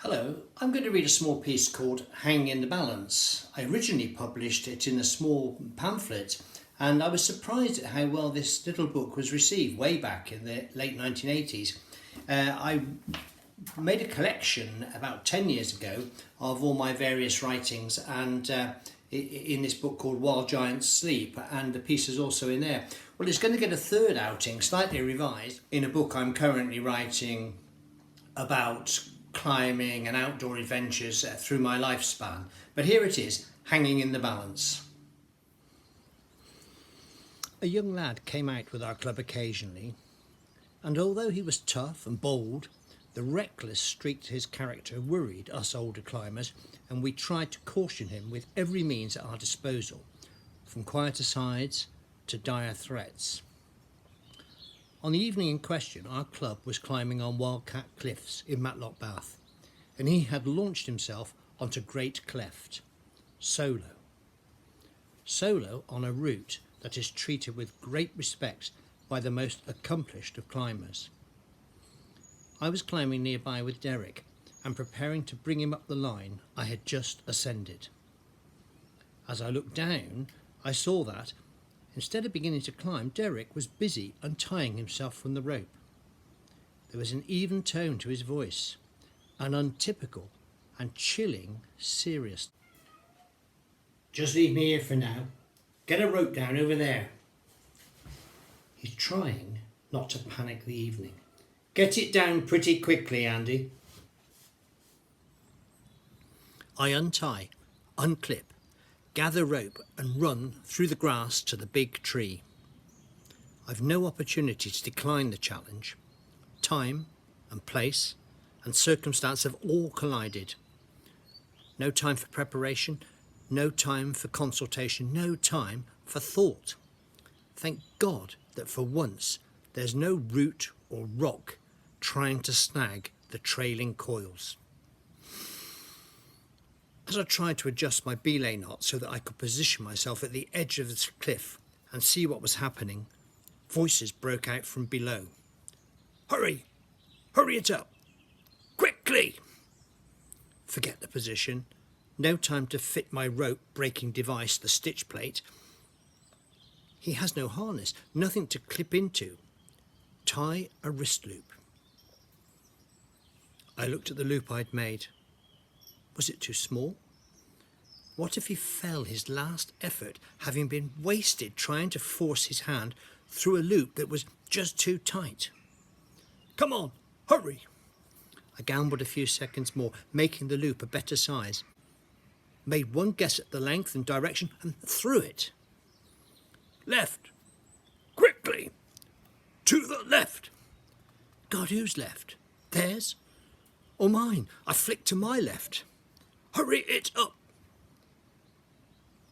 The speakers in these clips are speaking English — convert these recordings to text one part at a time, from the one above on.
Hello, I'm going to read a small piece called Hang in the Balance. I originally published it in a small pamphlet, and I was surprised at how well this little book was received way back in the late 1980s. I made a collection about 10 years ago of all my various writings, and in this book called While Giants Sleep, and the piece is also in there. Well, it's going to get a third outing, slightly revised, in a book I'm currently writing about climbing and outdoor adventures through my lifespan. But here it is, hanging in the balance. A young lad came out with our club occasionally, and although he was tough and bold, the reckless streak to his character worried us older climbers, and we tried to caution him with every means at our disposal, from quiet asides to dire threats. On the evening in question, our club was climbing on Wildcat Cliffs in Matlock Bath, and he had launched himself onto Great Cleft, solo. Solo on a route that is treated with great respect by the most accomplished of climbers. I was climbing nearby with Derek and preparing to bring him up the line I had just ascended. As I looked down, I saw that, instead of beginning to climb, Derek was busy untying himself from the rope. There was an even tone to his voice, an untypical and chilling seriousness. "Just leave me here for now. Get a rope down over there." He's trying not to panic the evening. "Get it down pretty quickly, Andy." I untie, unclip, gather rope and run through the grass to the big tree. I've no opportunity to decline the challenge. Time and place and circumstance have all collided. No time for preparation, no time for consultation, no time for thought. Thank God that for once there's no root or rock trying to snag the trailing coils. As I tried to adjust my belay knot so that I could position myself at the edge of the cliff and see what was happening, voices broke out from below. "Hurry! Hurry it up! Quickly!" Forget the position. No time to fit my rope breaking device, the stitch plate. He has no harness, nothing to clip into. Tie a wrist loop. I looked at the loop I'd made. Was it too small? What if he fell his last effort, having been wasted trying to force his hand through a loop that was just too tight? "Come on, hurry!" I gambled a few seconds more, making the loop a better size. Made one guess at the length and direction and threw it. "Left! Quickly! To the left!" God, whose left? Theirs? Or mine? I flicked to my left. "Hurry it up!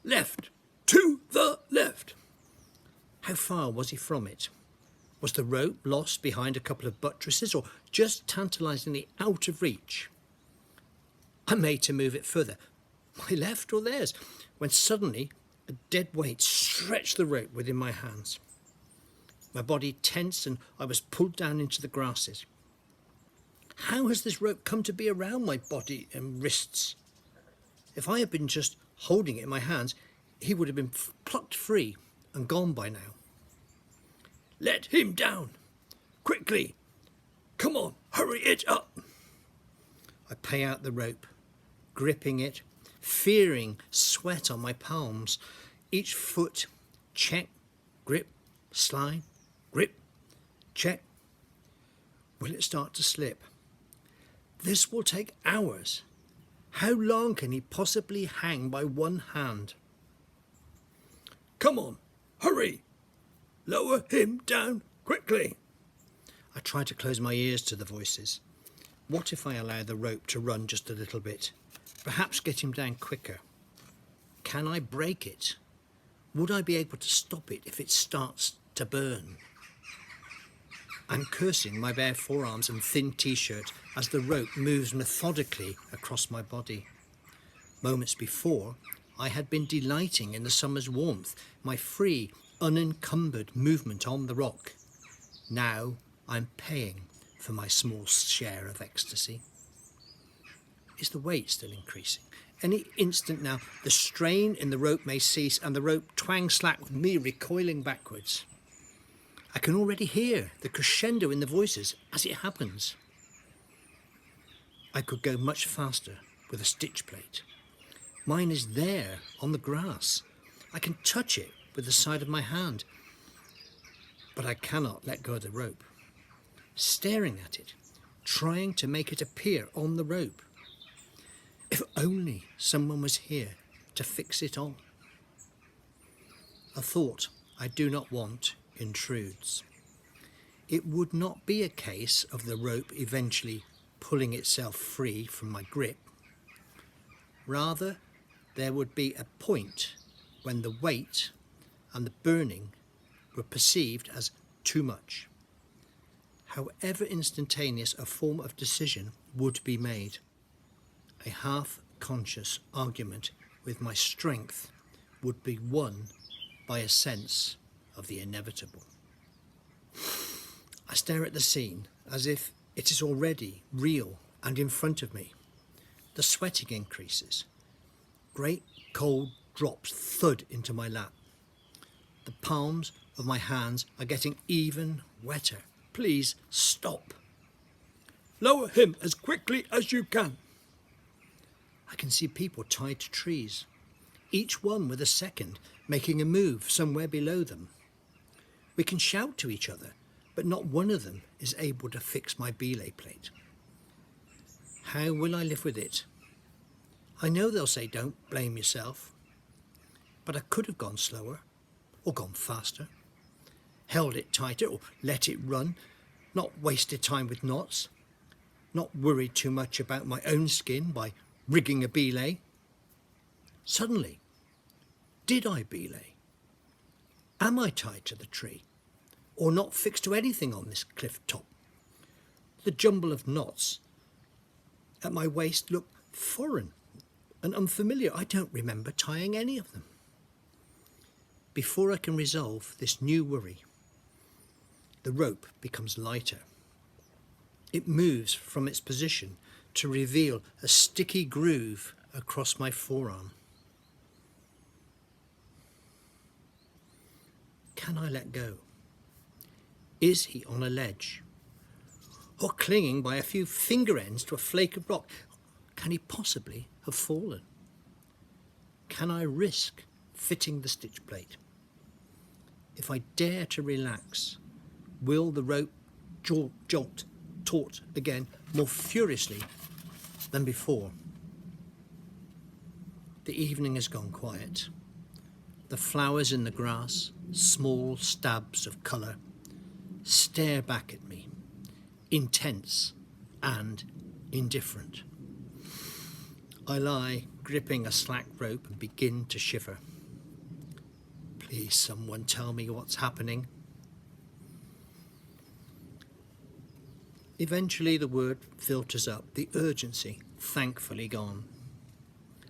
Left! To the left!" How far was he from it? Was the rope lost behind a couple of buttresses or just tantalisingly out of reach? I made to move it further, my left or theirs, when suddenly a dead weight stretched the rope within my hands. My body tensed and I was pulled down into the grasses. How has this rope come to be around my body and wrists? If I had been just holding it in my hands, he would have been plucked free and gone by now. "Let him down! Quickly! Come on, hurry it up!" I pay out the rope, gripping it, fearing sweat on my palms. Each foot, check, grip, slide, grip, check. Will it start to slip? This will take hours. How long can he possibly hang by one hand? "Come on, hurry! Lower him down quickly!" I tried to close my ears to the voices. What if I allow the rope to run just a little bit? Perhaps get him down quicker. Can I break it? Would I be able to stop it if it starts to burn? I'm cursing my bare forearms and thin t-shirt as the rope moves methodically across my body. Moments before, I had been delighting in the summer's warmth, my free, unencumbered movement on the rock. Now I'm paying for my small share of ecstasy. Is the weight still increasing? Any instant now, the strain in the rope may cease and the rope twang slack with me recoiling backwards. I can already hear the crescendo in the voices as it happens. I could go much faster with a stitch plate. Mine is there on the grass. I can touch it with the side of my hand, but I cannot let go of the rope. Staring at it, trying to make it appear on the rope. If only someone was here to fix it on. A thought I do not want intrudes. It would not be a case of the rope eventually pulling itself free from my grip. Rather, there would be a point when the weight and the burning were perceived as too much. However instantaneous a form of decision would be made, a half-conscious argument with my strength would be won by a sense of the inevitable. I stare at the scene as if it is already real and in front of me. The sweating increases. Great cold drops thud into my lap. The palms of my hands are getting even wetter. Please stop. Lower him as quickly as you can. I can see people tied to trees, each one with a second making a move somewhere below them. We can shout to each other, but not one of them is able to fix my belay plate. How will I live with it? I know they'll say don't blame yourself, but I could have gone slower or gone faster, held it tighter or let it run, not wasted time with knots, not worried too much about my own skin by rigging a belay. Suddenly, did I belay? Am I tied to the tree, or not fixed to anything on this cliff top? The jumble of knots at my waist look foreign and unfamiliar. I don't remember tying any of them. Before I can resolve this new worry, the rope becomes lighter. It moves from its position to reveal a sticky groove across my forearm. Can I let go? Is he on a ledge? Or clinging by a few finger ends to a flake of rock? Can he possibly have fallen? Can I risk fitting the stitch plate? If I dare to relax, will the rope jolt taut again more furiously than before? The evening has gone quiet. The flowers in the grass, small stabs of colour, stare back at me, intense and indifferent. I lie gripping a slack rope and begin to shiver. Please, someone tell me what's happening. Eventually the word filters up, the urgency thankfully gone.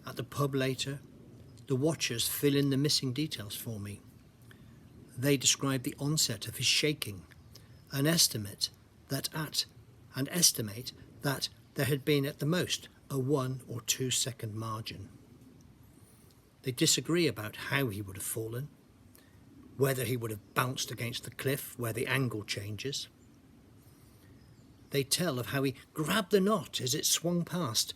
At the pub later, the watchers fill in the missing details for me. They describe the onset of his shaking, and estimate that there had been at the most a 1 or 2 second margin. They disagree about how he would have fallen, whether he would have bounced against the cliff where the angle changes. They tell of how he grabbed the knot as it swung past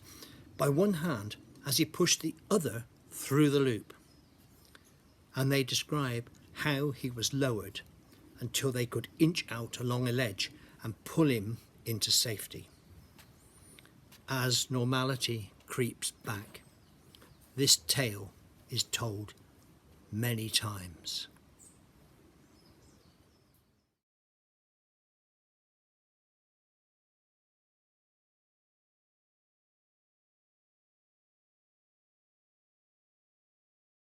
by one hand as he pushed the other through the loop. And they describe how he was lowered until they could inch out along a ledge and pull him into safety. As normality creeps back, this tale is told many times.